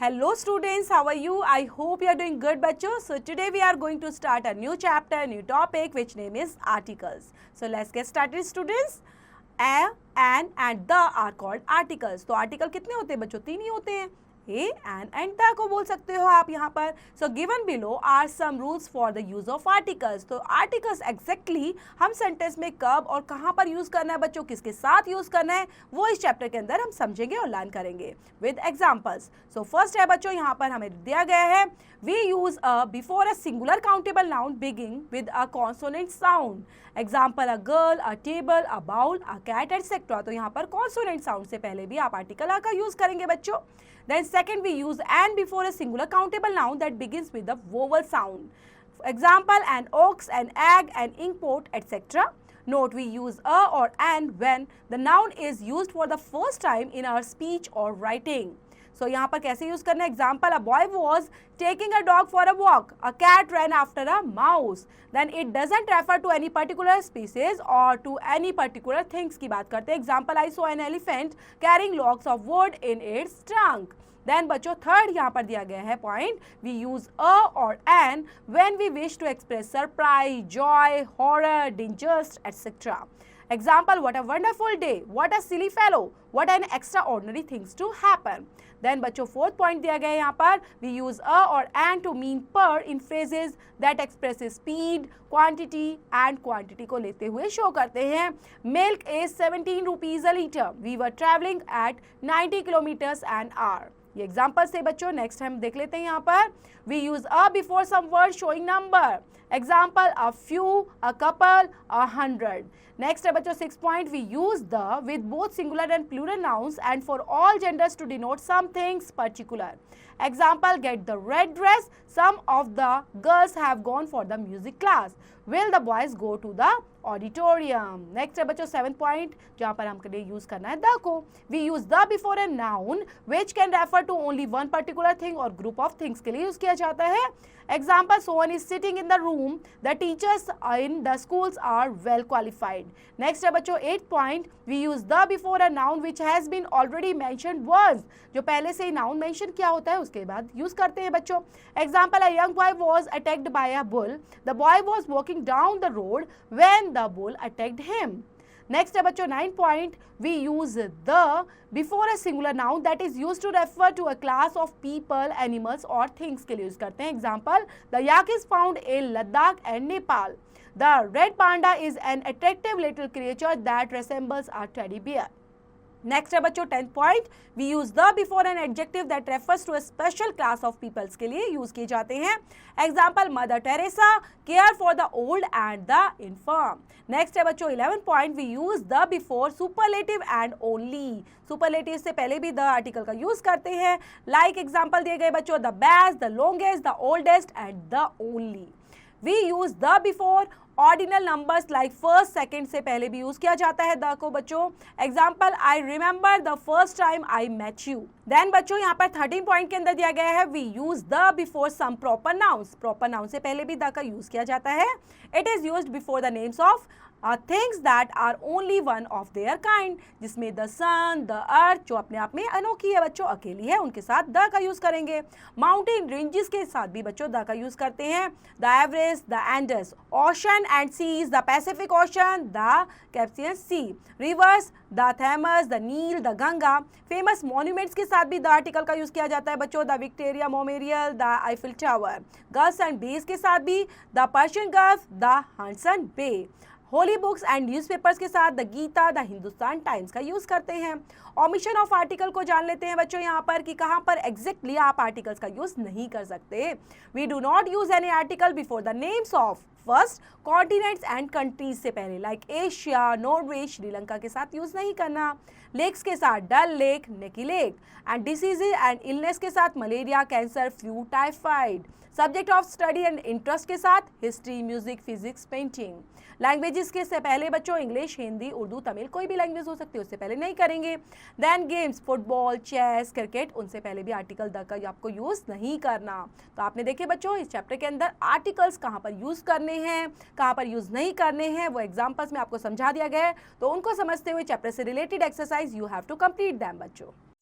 Hello students, how are you? I hope you are doing good bachcho. So today we are going to start a new chapter, new topic which name is articles. So let's get started students. A, an and the are called articles. तो article कितने होते हैं बच्चों? 3 ही होते हैं. A, an and the को बोल सकते हो आप यहाँ पर. So given below are some rules for the use of articles. तो articles exactly हम sentence में कब और कहाँ पर use करना है बच्चों, किसके साथ use करना है, वो इस chapter के अंदर हम समझेंगे और learn करेंगे with examples. So first है बच्चों यहाँ पर हमें दिया गया है we use a before a singular countable noun beginning with a consonant sound. Example a girl, a table, a bowl, a cat etc. तो यहाँ पर consonant sound से पहले भी आप article a का use करेंगे बच्चों. Then second we use an before a singular countable noun that begins with the vowel sound. For example an ox, an egg, an inkpot etc. Note we use a or an when the noun is used for the first time in our speech or writing. So यहाँ पर कैसे use करना है? Example a boy was taking a dog for a walk. A cat ran after a mouse. Then it doesn't refer to any particular species or to any particular things की बात करते हैं. Example I saw an elephant carrying logs of wood in its trunk. Then बच्चों third यहाँ पर दिया गया है point we use a or an when we wish to express surprise, joy, horror, disgust etc. Example what a wonderful day, what a silly fellow, what an extraordinary things to happen. Then बच्चों fourth point दिया गया है यहाँ पर we use a or an to mean per in phrases that expresses speed, quantity and quantity को लेते हुए show करते हैं. Milk is 17 rupees a liter. We were traveling at 90 kilometers an hour. ये एग्जाम्पल से बच्चों. नेक्स्ट हम देख लेते हैं यहाँ पर we use a before some word showing number. Example a few, a couple, 100. Next है बच्चों 6 point we use the with both singular and plural nouns and for all genders to denote something particular. Example get the red dress. Some of the girls have gone for the music class. Will the boys go to the auditorium? Next है बच्चों 7th point जहाँ पर हमको use करना है the को. We use the before a noun which can refer to only one particular thing or group of things के लिए यूज किया जाता है. Example someone is sitting in the room. The teachers in the schools are well qualified. Next है बच्चों 8th point we use the before a noun which has been already mentioned once. जो पहले से ही noun mention किया होता है उसके बाद यूज करते हैं बच्चों. Example a young boy was attacked by a bull. The boy was walking down the road when the bull attacked him. Next है बच्चों 9 point we use the before a singular noun that is used to refer to a class of people, animals or things के लिए use करते हैं. Example the yak is found in Ladakh and Nepal. The red panda is an attractive little creature that resembles a teddy bear. Next है बच्चों 10th point we use the before an adjective that refers to a special class of peoples के लिए use किए जाते हैं. Example Mother Teresa care for the old and the infirm. Next है बच्चों 11th point we use the before superlative and only. Superlative से पहले भी द आर्टिकल का यूज करते हैं. लाइक एग्जांपल दिए गए बच्चों the best, the longest, the oldest and the only. We use the before ordinal numbers like first second से पहले भी यूज किया जाता है द को बच्चों. Example I remember the first time I met you. Then बच्चों यहाँ पर 13 पॉइंट के अंदर दिया गया है we use the before some proper nouns. Proper noun से पहले भी द का यूज किया जाता है. It is used before the names of things that are only one of their kind. जिसमें द सन, द अर्थ जो अपने आप में अनोखी है बच्चों, अकेली है, उनके साथ द का यूज करेंगे. माउंटेन रेंजेस के साथ भी बच्चों द का यूज करते हैं. The Everest, the Andes, ocean and seas, the Pacific Ocean, the Caspian Sea, rivers, the Thames, the Nile, the Ganga. Famous monuments के साथ भी द आर्टिकल का यूज किया जाता है बच्चों. The Victoria Memorial, the Eiffel Tower. Gulfs and bays के साथ भी the Persian Gulf, the Hudson Bay. Holy books and newspapers के साथ the Gita, the Hindustan Times का यूज करते हैं. ओमिशन ऑफ आर्टिकल को जान लेते हैं बच्चों यहाँ पर कि कहाँ पर एग्जैक्टली आप आर्टिकल्स का यूज नहीं कर सकते. We do not use any article before the names of first continents and countries से पहले लाइक एशिया, नॉर्वे, श्रीलंका के साथ यूज नहीं करना. लेक्स के साथ डल लेक, नेकी lake. And diseases and illness के साथ malaria, cancer, flu, typhoid. Subject of study and interest के साथ history, music, physics, painting. Languages के से पहले बच्चों इंग्लिश, हिंदी, उर्दू, तमिल कोई भी लैंग्वेज हो सकती है उससे पहले नहीं करेंगे. Then games football, chess, cricket उनसे पहले भी आर्टिकल द का आपको यूज नहीं करना. तो आपने देखे बच्चों इस चैप्टर के अंदर आर्टिकल्स कहाँ पर यूज करने हैं, कहाँ पर यूज नहीं करने हैं, वो एग्जाम्पल्स में आपको समझा दिया गया है. तो उनको समझते हुए चैप्टर से related exercise you have to complete them बच्चों.